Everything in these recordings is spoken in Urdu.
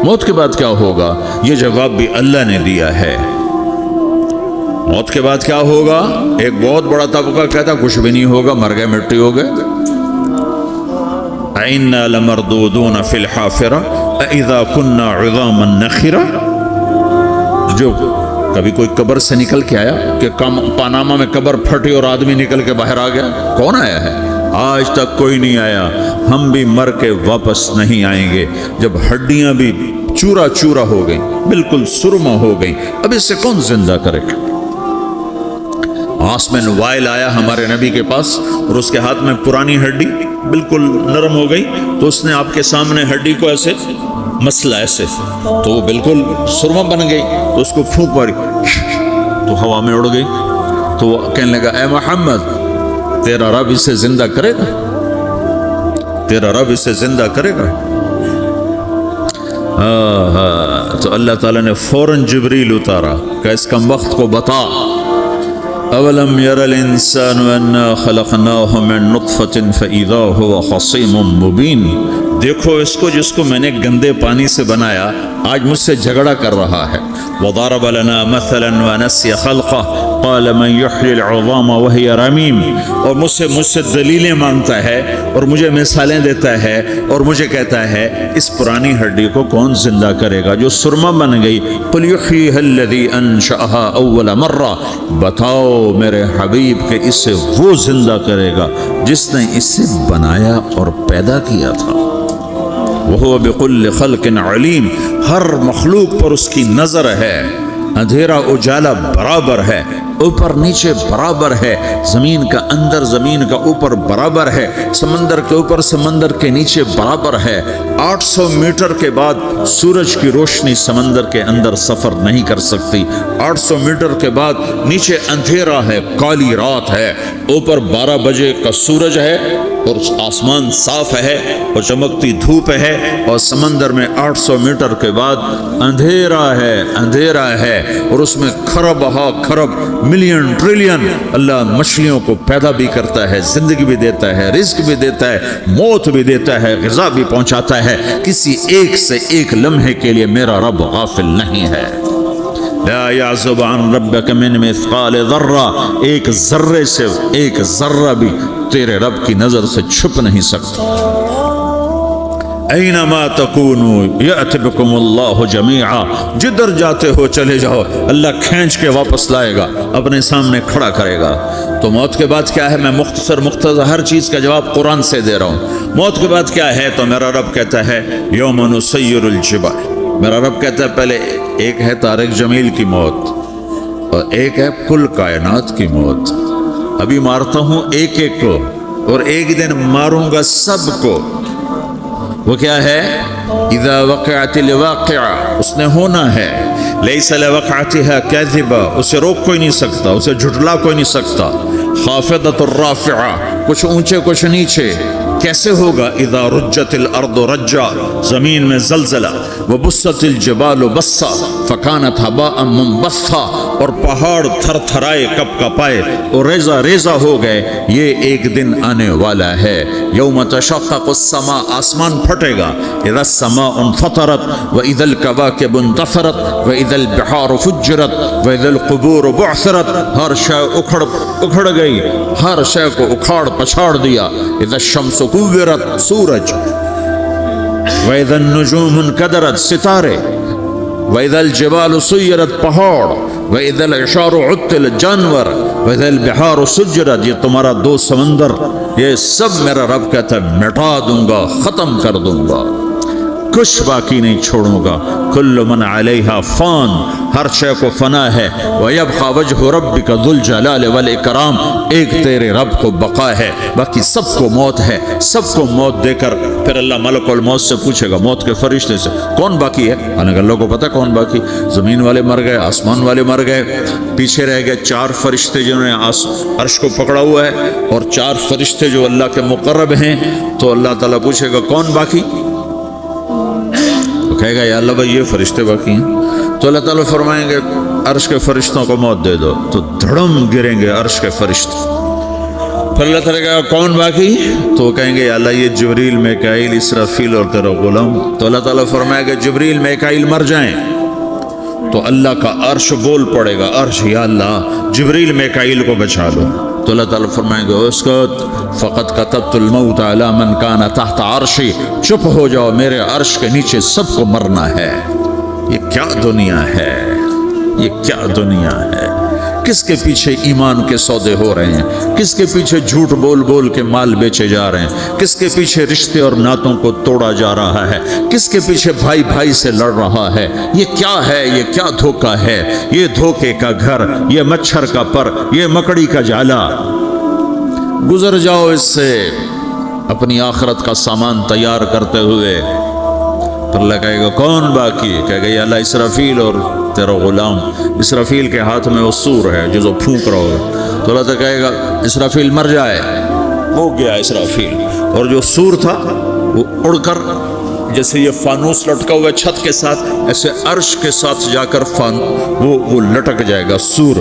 موت کے بعد کیا ہوگا؟ یہ جواب بھی اللہ نے دیا ہے۔ موت کے بعد کیا ہوگا؟ ایک بہت بڑا طبقہ کہتا کچھ بھی نہیں ہوگا، مر گئے، مٹی ہو گئے۔ اِنَّا لَمَرْدُودُونَ فِي الْحَافِرَةِ أَإِذَا كُنَّا عِظَامًا نَخِرَةً۔ جو کبھی کوئی قبر سے نکل کے آیا کہ پاناما میں قبر پھٹی اور آدمی نکل کے باہر آ گیا؟ کون آیا ہے؟ آج تک کوئی نہیں آیا۔ ہم بھی مر کے واپس نہیں آئیں گے۔ جب ہڈیاں بھی چورا چورا ہو گئیں، بالکل سرما ہو گئیں، اب اس سے کون زندہ کرے گا؟ آسمین وائل آیا ہمارے نبی کے پاس اور اس کے ہاتھ میں پرانی ہڈی بالکل نرم ہو گئی، تو اس نے آپ کے سامنے ہڈی کو ایسے مسلا ایسے، تو وہ بالکل سرما بن گئی، تو اس کو پھونک ماری تو ہوا میں اڑ گئی۔ تو وہ کہنے لگا اے محمد، تیرا رب اسے زندہ کرے گا؟ تیرا رب اسے زندہ کرے گا؟ تو اللہ تعالیٰ نے فوراً جبریل اتارا کہ اس کم وقت کو بتا، اولم یر الانسان انا خلقناہ من نطفۃ فاذا هو خصیم مبین۔ دیکھو اس کو جس کو میں نے گندے پانی سے بنایا، آج مجھ سے جھگڑا کر رہا ہے۔ وضرب لنا مثلا ونسی خلقہ قال من یحیی العظام وہی رمیم۔ اور مجھ سے دلیلیں مانگتا ہے اور مجھے مثالیں دیتا ہے اور مجھے کہتا ہے اس پرانی ہڈی کو کون زندہ کرے گا جو سرما بن گئی؟ قل یحییھا الذی انشأھا اول مرہ۔ بتاؤ میرے حبیب کہ اسے وہ زندہ کرے گا جس نے اسے بنایا اور پیدا کیا تھا۔ وہو بکل خلق علیم۔ ہر مخلوق پر اس کی نظر ہے، اندھیرا اجالا برابر ہے، اوپر نیچے برابر ہے، زمین کا اندر زمین کا اوپر برابر ہے، سمندر کے اوپر سمندر کے نیچے برابر ہے۔ 800 میٹر کے بعد سورج کی روشنی سمندر کے اندر سفر نہیں کر سکتی۔ 800 میٹر کے بعد نیچے اندھیرا ہے، کالی رات ہے، اوپر 12 بجے کا سورج ہے اور آسمان صاف ہے اور چمکتی دھوپ ہے، اور سمندر میں 800 میٹر کے بعد اندھیرا ہے اور اس میں کھرب ہا کھرب ملین ٹریلین اللہ مچھلیوں کو پیدا بھی کرتا ہے، زندگی بھی دیتا ہے، رزق بھی دیتا ہے، موت بھی دیتا ہے، غذا بھی پہنچاتا ہے۔ کسی ایک سے ایک لمحے کے لیے میرا رب غافل نہیں ہے۔ لا يعزب عن ربك من مثقال ذرہ، ایک ذرے سے ایک ذرہ بھی تیرے رب کی نظر سے چھپ نہیں سکتا۔ اینما تکونوا یأت بکم اللہ جمیعا، جدھر جاتے ہو چلے جاؤ، اللہ کھینچ کے واپس لائے گا، اپنے سامنے کھڑا کرے گا۔ تو موت کے بعد کیا ہے؟ میں مختصر ہر چیز کا جواب قرآن سے دے رہا ہوں۔ موت کے بعد کیا ہے؟ تو میرا رب کہتا ہے یوم نسیر الجبال۔ میرا رب کہتا ہے پہلے ایک ہے طارق جمیل کی موت اور ایک ہے کل کائنات کی موت۔ ابھی مارتا ہوں ایک ایک کو اور ایک دن ماروں گا سب کو۔ وہ کیا ہے؟ اذا وقعت الواقعہ، اس نے ہونا ہے۔ لیس لوقعتها کاذبہ، اسے روک کوئی نہیں سکتا، اسے جھٹلا کوئی نہیں سکتا۔ خافضۃ الرافعہ، کچھ اونچے کچھ نیچے۔ کیسے ہوگا؟ اذا رجت الارض رجا، زمین میں زلزلہ۔ وبست الجبال بسا فکانت ہباء منبثا، اور پہاڑ تھر تھرائے کپ کپائے اور ریزہ ریزہ ہو گئے۔ یہ ایک دن آنے والا ہے۔ یوم تشقق السماء، آسمان پھٹے گا۔ اذا السماء انفطرت واذا الكواكب انتثرت واذا البحار فجرت واذا القبور بعثرت، ہر شے اکھڑ گئی، ہر شے کو اکھاڑ پچھاڑ دیا۔ اذا الشمس کورت، سورج۔ واذا النجوم انکدرت، ستارے۔ واذا الجبال سیرت، پہاڑ۔ واذا العشار عطلت، جانور۔ واذا البحار سجرت، یہ تمہارا دو سمندر، یہ سب میرا رب کہتا ہے مٹا دوں گا، ختم کر دوں گا، کچھ باقی نہیں چھوڑوں گا۔ کل من علیہا فان، ہر شے کو فنا ہے۔ وَيَبْقَى وَجْهُ رَبِّكَ ذُو الْجَلَالِ وَالْإِكْرَامِ، ایک تیرے رب کو بقا ہے، باقی سب کو موت ہے۔ سب کو موت دے کر پھر اللہ ملک الموت سے پوچھے گا، موت کے فرشتے سے، کون باقی ہے؟ اللہ کو پتہ کون باقی؟ زمین والے مر گئے، آسمان والے مر گئے، پیچھے رہ گئے 4 فرشتے جنہوں نے عرش کو پکڑا ہوا ہے اور 4 فرشتے جو اللہ کے مقرب ہیں۔ تو اللہ تعالیٰ پوچھے گا کون باقی؟ کہے گا یا اللہ بھائی یہ فرشتے باقی ہیں۔ تو اللہ تعالیٰ فرمائیں گے عرش کے فرشتوں کو موت دے دو، تو دھڑم گریں گے عرش کے فرشتے۔ پھر اللہ تعالیٰ کہا کون باقی؟ تو کہیں گے اللہ یہ جبریل میکائیل اسرافیل اور تیرا غلام. تو اللہ تعالیٰ فرمائے گا جبریل میکائیل مر جائیں تو اللہ کا عرش بول پڑے گا, عرش یا اللہ جبریل میکائیل کو بچا لو. تو اللہ تعالیٰ فرمائیں گے اسکت فقط کتبت الموت علی من کان تحت عرشی, چپ ہو جاؤ میرے عرش کے نیچے سب کو مرنا ہے. یہ کیا دنیا ہے, یہ کیا دنیا ہے. کس کے پیچھے ایمان کے سودے ہو رہے ہیں, کس کے پیچھے جھوٹ بول بول کے مال بیچے جا رہے ہیں, کس کے پیچھے رشتے اور ناتوں کو توڑا جا رہا ہے, کس کے پیچھے بھائی بھائی سے لڑ رہا ہے. یہ کیا ہے, یہ کیا دھوکہ ہے, یہ دھوکے کا گھر, یہ مچھر کا پر, یہ مکڑی کا جالا. گزر جاؤ اس سے اپنی آخرت کا سامان تیار کرتے ہوئے. پھر اللہ کہے گا کون باقی؟ کہے گا یا اللہ اسرافیل اور تیرا غلام. اسرافیل کے ہاتھ میں وہ سور ہے جو پھونک رہا ہوگا. تو اللہ تعالیٰ کہے گا اسرافیل مر جائے, ہو گیا اسرافیل. اور جو سور تھا وہ اڑ کر جیسے یہ فانوس لٹکا ہوا چھت کے ساتھ ایسے عرش کے ساتھ جا کر وہ لٹک جائے گا سور.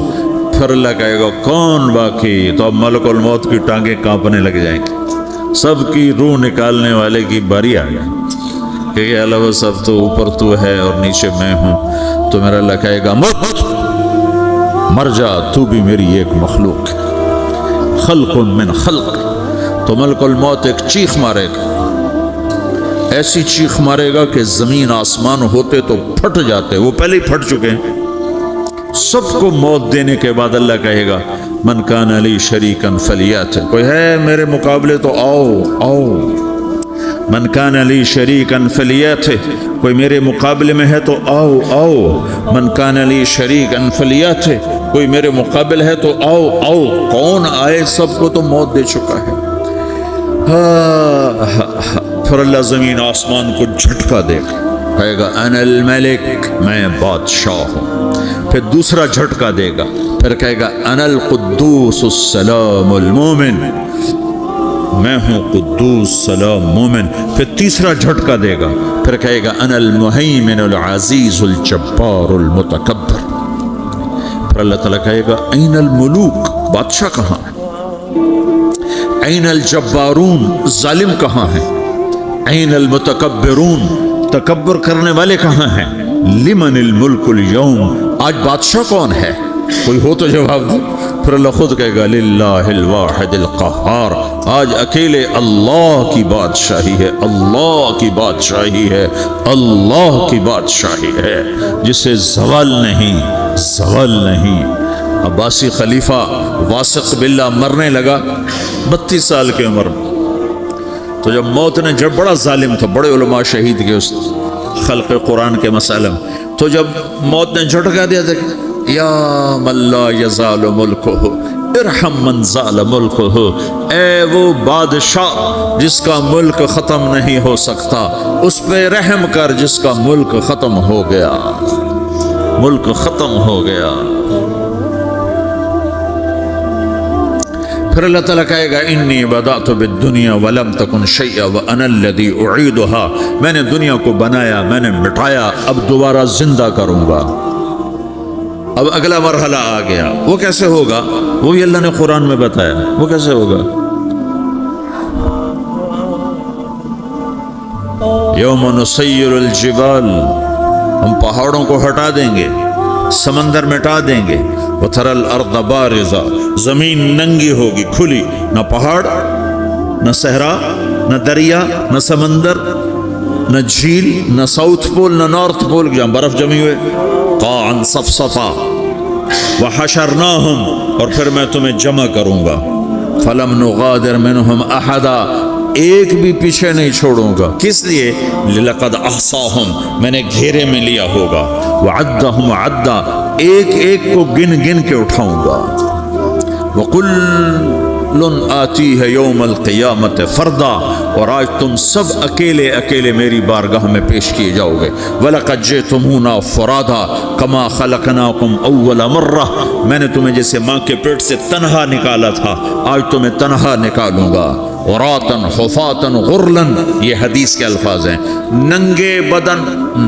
پھر اللہ کہے گا کون باقی؟ تو اب ملک الموت کی ٹانگیں کانپنے لگ جائیں گی, سب کی روح نکالنے والے کی باری آ گئی کہ اللہ وہ سب تو اوپر تو ہے اور نیچے میں ہوں. تو میرا اللہ کہے گا مر جا, تو بھی میری ایک مخلوق, خلق من خلق. تو ملک الموت ایک چیخ مارے گا, ایسی چیخ مارے گا کہ زمین آسمان ہوتے تو پھٹ جاتے, وہ پہلے ہی پھٹ چکے ہیں. سب کو موت دینے کے بعد اللہ کہے گا من کان علی شریکن فلیات, کوئی ہے میرے مقابلے تو آؤ آؤ. من کان علی شریکن فلیات, کوئی میرے مقابلے میں ہے تو آؤ آؤ. من کان علی شریکن فلیات, کوئی میرے مقابل ہے تو آؤ آؤ. کون آئے؟ سب کو تو موت دے چکا ہے. پھر اللہ زمین آسمان کو جھٹکا دے گا, کہے گا انا الملک, میں بادشاہ ہوں. پھر دوسرا جھٹکا دے گا, پھر کہے گا انا القدوس السلام المومن, میں ہوں قدوس سلام مومن. پھر تیسرا جھٹکا دے گا, پھر کہے گا انا المہیمن العزیز الجبار المتکبر. پھر اللہ تعالیٰ کہے گا این الملوک, بادشاہ کہاں ہے؟ این الجبارون, ظالم کہاں ہیں؟ این المتکبرون, تکبر کرنے والے کہاں ہیں؟ لمن الملک اليوم, آج بادشاہ کون ہے؟ کوئی ہو تو جواب دو. پھر اللہ خود کہے گا للہ الواحد القہار, آج اکیلے اللہ کی بادشاہی ہے, اللہ کی بادشاہی ہے, اللہ کی بادشاہی ہے جسے زوال نہیں, زوال نہیں. عباسی خلیفہ واثق باللہ مرنے لگا 32 سال کی عمر میں. تو جب موت نے, جب بڑا ظالم تھا, بڑے علماء شہید کے اس خلق قرآن کے مسئلہ میں, تو جب موت نے جھٹکا دیا تھا یا من لا یزال ملکہ ارحم من زال ملکہ, اے وہ بادشاہ جس کا ملک ختم نہیں ہو سکتا, اس پہ رحم کر جس کا ملک ختم ہو گیا, ملک ختم ہو گیا. پھر اللہ تعالیٰ کہے گا انی بدأت بالدنیا ولم تکن شیئا وانا الذی اعیدها, میں نے دنیا کو بنایا, میں نے مٹایا, اب دوبارہ زندہ کروں گا. اب اگلا مرحلہ آ گیا, وہ کیسے ہوگا؟ وہ بھی اللہ نے قرآن میں بتایا, وہ کیسے ہوگا؟ یوم نسیر الجبال, ہم پہاڑوں کو ہٹا دیں گے, سمندر مٹا دیں گے. وتری الارض بارزہ, زمین ننگی ہوگی, کھلی, نہ پہاڑ, نہ صحرا, نہ دریا, نہ سمندر, نہ جھیل, نہ ساؤتھ پول, نہ نارتھ پول جہاں برف جمی ہوئے. قاعا صفصفا وحشرناہم, اور پھر میں تمہیں جمع کروں گا. فلم نغادر منہم احدا, ایک بھی پیچھے نہیں چھوڑوں گا. کس لیے؟ لقد احصاہم, میں نے گھیرے میں لیا ہوگا. وعدہم عدا, ایک ایک کو گن گن کے اٹھاؤں گا. وَكُلٌّ آتِيهَ يَوْمَ الْقِيَامَةِ فَرْدًا, اور آج تم سب اکیلے اکیلے میری بارگاہ میں پیش کیے جاؤ گے. وَلَقَدْ جِئْتُمُونَا فُرَادًا كَمَا خَلَقْنَاكُمْ أَوَّلَ مَرَّةٍ, میں نے تمہیں جیسے ماں کے پیٹ سے تنہا نکالا تھا, آج تمہیں تنہا نکالوں گا. عُرَاةً حُفَاةً غُرْلًا, یہ حدیث کے الفاظ ہیں. ننگے بدن,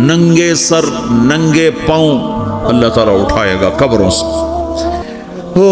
ننگے سر, ننگے پاؤں اللہ تعالیٰ اٹھائے گا قبروں سے. ہو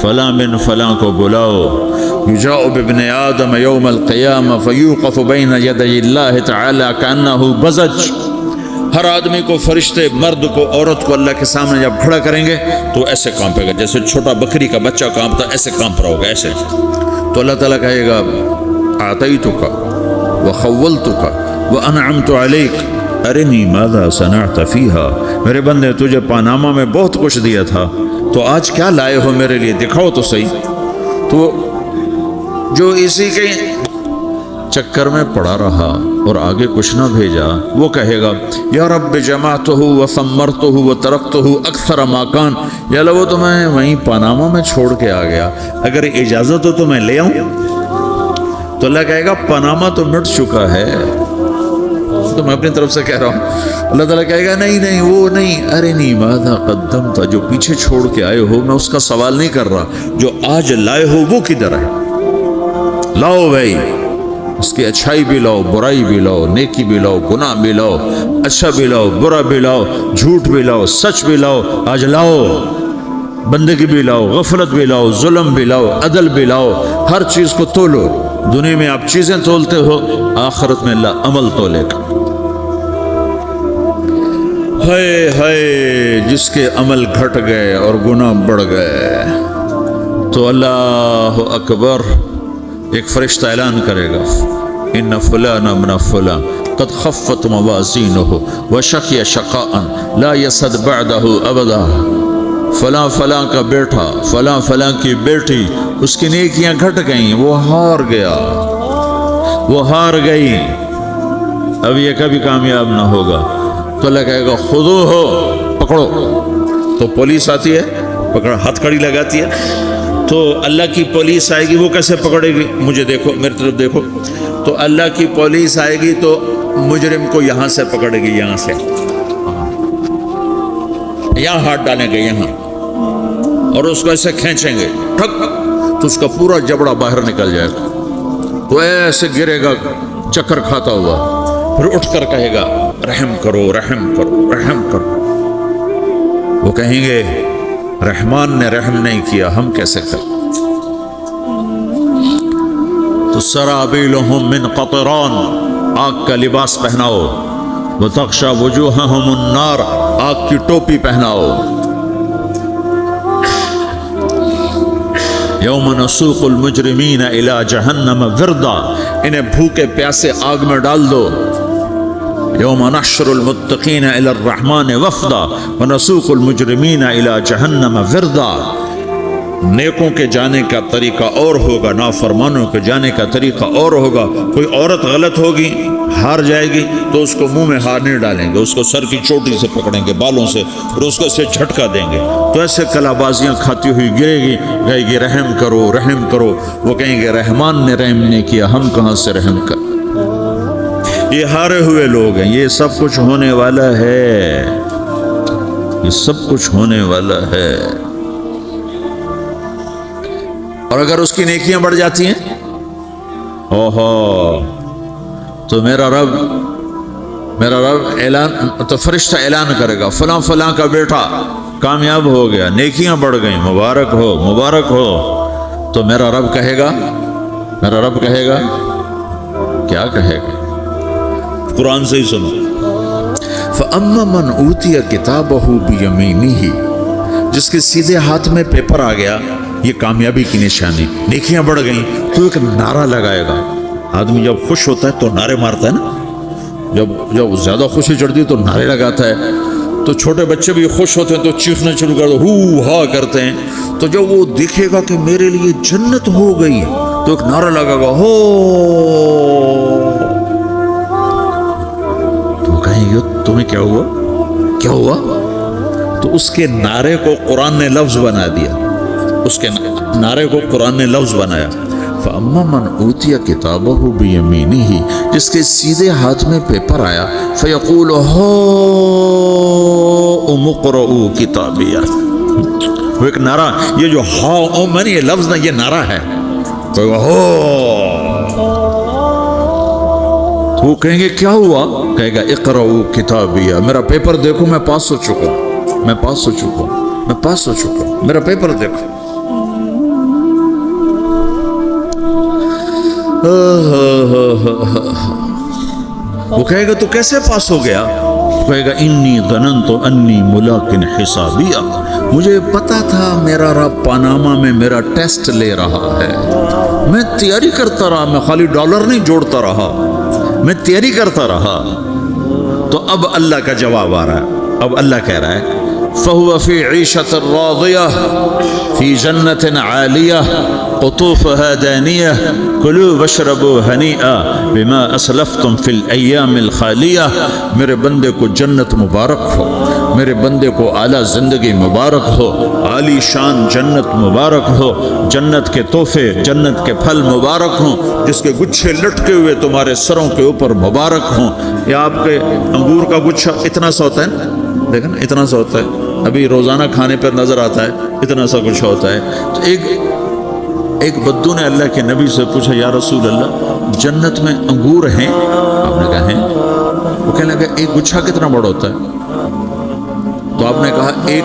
فلاں بن فلاں کو بلاؤ، یجاء بابن آدم یوم القیامہ فیوقف بین یدی اللہ تعالی کانہ بزج، ہر آدمی کو، فرشتے، مرد کو، عورت کو اللہ کے سامنے جب کھڑا کریں گے تو ایسے کانپے گا جیسے چھوٹا بکری کا بچہ کانپتا، ایسے کانپ رہا ہوگا ایسے. تو اللہ تعالیٰ کہے گا اعطیتک وخولتک وانعمت علیک ارنی ماذا صنعت فیہا، میرے بندے تجھے پاناما میں بہت کچھ دیا تھا، تو آج کیا لائے ہو میرے لیے، دکھاؤ تو صحیح. تو جو اسی کے چکر میں پڑا رہا اور آگے کچھ نہ بھیجا، وہ کہے گا یا رب جمعتہ وثمرتہ وترکتہ اکثر ما کان، یا اللہ وہ تو میں وہیں پاناما میں چھوڑ کے آ گیا، اگر اجازت ہو تو میں لے آؤں. تو اللہ کہے گا پاناما تو مٹ چکا ہے، تو میں اپنی طرف سے کہہ رہا ہوں. اللہ تعالیٰ کہے گا نہیں نہیں وہ نہیں، ارنی ماذا قدمت، جو پیچھے چھوڑ کے آئے ہو میں اس کا سوال نہیں کر رہا، جو آج لائے ہو وہ کدھر ہے، لاؤ بھائی، اس کی اچھائی بھی لاؤ، برائی بھی لاؤ، نیکی بھی لاؤ، گناہ بھی لاؤ، اچھا بھی لاؤ، برا بھی لاؤ، جھوٹ بھی لاؤ، سچ بھی لاؤ، آج لاؤ. بندگی بھی لاؤ، غفلت بھی لاؤ، ظلم بھی لاؤ، عدل بھی لاؤ، ہر چیز کو تولو. دنیا میں آپ چیزیں تولتے ہو، آخرت میں اللہ عمل تولے گا. ہائے ہائے جس کے عمل گھٹ گئے اور گناہ بڑھ گئے، تو اللہ اکبر، ایک فرشتہ اعلان کرے گا ان فلان من فلان قد خفت موازینہ وشقی شقاء لا یسد بعدہ ابدا، فلاں فلاں کا بیٹا، فلاں فلاں کی بیٹی، اس کی نیکیاں گھٹ گئیں، وہ ہار گیا، وہ ہار گئی، اب یہ کبھی کامیاب نہ ہوگا. تو اللہ کہے گا خودو ہو، پکڑو. تو پولیس آتی ہے، پکڑ ہتھ کڑی لگاتی ہے، تو اللہ کی پولیس آئے گی، وہ کیسے پکڑے گی، مجھے دیکھو، میری طرف دیکھو. تو اللہ کی پولیس آئے گی تو مجرم کو یہاں سے پکڑے گی، یہاں سے، یہاں ہاتھ ڈالیں گے یہاں، اور اس کو ایسے کھینچیں گے ٹھک، تو اس کا پورا جبڑا باہر نکل جائے گا، تو ایسے گرے گا چکر کھاتا ہوا، پھر اٹھ کر کہے گا رحم کرو، رحم کرو، رحم کرو. وہ کہیں گے رحمان نے رحم نہیں کیا، ہم کیسے کریں. تو سرابیلہم من قطران، آگ کا لباس پہناؤ، وتغشا وجوہہم النار، آگ کی ٹوپی پہناؤ. یوم نسوق المجرمین الی جہنم وردا، انہیں بھوکے پیاسے آگ میں ڈال دو. یوم نحشر المتقین الی الرحمن وفدا ونسوق المجرمین الی جہنم وردا. نیکوں کے جانے کا طریقہ اور ہوگا، نافرمانوں کے جانے کا طریقہ اور ہوگا. کوئی عورت غلط ہوگی، ہار جائے گی، تو اس کو منہ میں ہار نہیں ڈالیں گے، اس کو سر کی چوٹی سے پکڑیں گے، بالوں سے، اور اس کو اسے جھٹکا دیں گے، تو ایسے کلا بازیاں کھاتی ہوئی گرے گی، کہے گی رحم کرو، رحم کرو. وہ کہیں گے رحمان نے رحم نہیں کیا، ہم کہاں سے رحم کر. یہ ہارے ہوئے لوگ ہیں. یہ سب کچھ ہونے والا ہے، یہ سب کچھ ہونے والا ہے. اور اگر اس کی نیکیاں بڑھ جاتی ہیں، اوہو، تو میرا رب اعلان، تو فرشتہ اعلان کرے گا فلاں فلاں کا بیٹا کامیاب ہو گیا، نیکیاں بڑھ گئیں، مبارک ہو، مبارک ہو. تو میرا رب کہے گا کیا کہے گا، قرآن سے ہی سنو. فَأَمَّا مَنْ أُوتِيَ كِتَابَهُ بِيَمِينِهِ، جس کے سیدھے ہاتھ میں پیپر آ گیا، یہ کامیابی کی نشانی، نیکیاں بڑھ گئیں، تو ایک نعرہ لگائے گا. آدمی جب خوش ہوتا ہے تو نعرے مارتا ہے نا، جب زیادہ خوشی چڑھتی ہے تو نعرے لگاتا ہے. تو چھوٹے بچے بھی خوش ہوتے ہیں تو چیخنا شروع کر دو، ہو ہا کرتے ہیں. تو جب وہ دیکھے گا کہ میرے لیے جنت ہو گئی، تو ایک نعرہ لگے گا، ہو. تو کہیں گے تمہیں کیا ہوا، کیا ہوا؟ تو اس کے نعرے کو قرآن نے لفظ بنا دیا، اس کے نعرے کو قرآن نے لفظ بنایا. فَأَمَّا مَنْ أُوتِيَ كِتَابَهُ بِيَمِينِهِ، جس کے سیدھے ہاتھ میں پیپر آیا، فَيَقُولُ هَاؤْمُ اقْرَءُوا كِتَابِيَهْ. وہ ایک نعرہ، یہ جو ہاؤ میں نے یہ لفظ نہ، یہ نعرہ ہے. تو وہ کہیں گے کیا ہوا، کہے گا اقرأوا کتابیہ، میرا پیپر دیکھو، میں پاس ہو چکا ہوں، میں پاس ہو چکا ہوں، میں پاس ہو چکا ہوں، میرا پیپر دیکھو. وہ کہے گا تو کیسے پاس ہو گیا؟ کہے گا انی ظننت انی ملاقن حسابیہ، مجھے پتا تھا میرا رب پاناما میں میرا ٹیسٹ لے رہا ہے، میں تیاری کرتا رہا، میں خالی ڈالر نہیں جوڑتا رہا، میں تیاری کرتا رہا۔ تو اب اللہ کا جواب آ رہا ہے، اب اللہ کہہ رہا ہے فَهُوَ فِي عِيشَةٍ رَاضِيَةٍ فِي جَنَّةٍ عَالِيَةٍ قُطُوفُهَا دَانِيَةٌ كُلُوا وَاشْرَبُوا هَنِيئًا بِمَا أَسْلَفْتُمْ فِي الْأَيَّامِ الْخَالِيَةِ، میرے بندے کو جنت مبارک ہو، میرے بندے کو اعلیٰ زندگی مبارک ہو، عالی شان جنت مبارک ہو، جنت کے تحفے، جنت کے پھل مبارک ہوں، جس کے گچھے لٹکے ہوئے تمہارے سروں کے اوپر مبارک ہوں۔ یا آپ کے انگور کا گچھا اتنا سا ہوتا ہے نا، دیکھیں نا اتنا سا ہوتا ہے، ابھی روزانہ کھانے پر نظر آتا ہے، اتنا سا کچھ ہوتا ہے۔ تو ایک بدو نے اللہ کے نبی سے پوچھا یا رسول اللہ جنت میں انگور ہیں؟ آپ نے کہا ہیں۔ وہ کہنے لگا ایک گچھا کتنا بڑا ہوتا ہے؟ تو آپ نے کہا ایک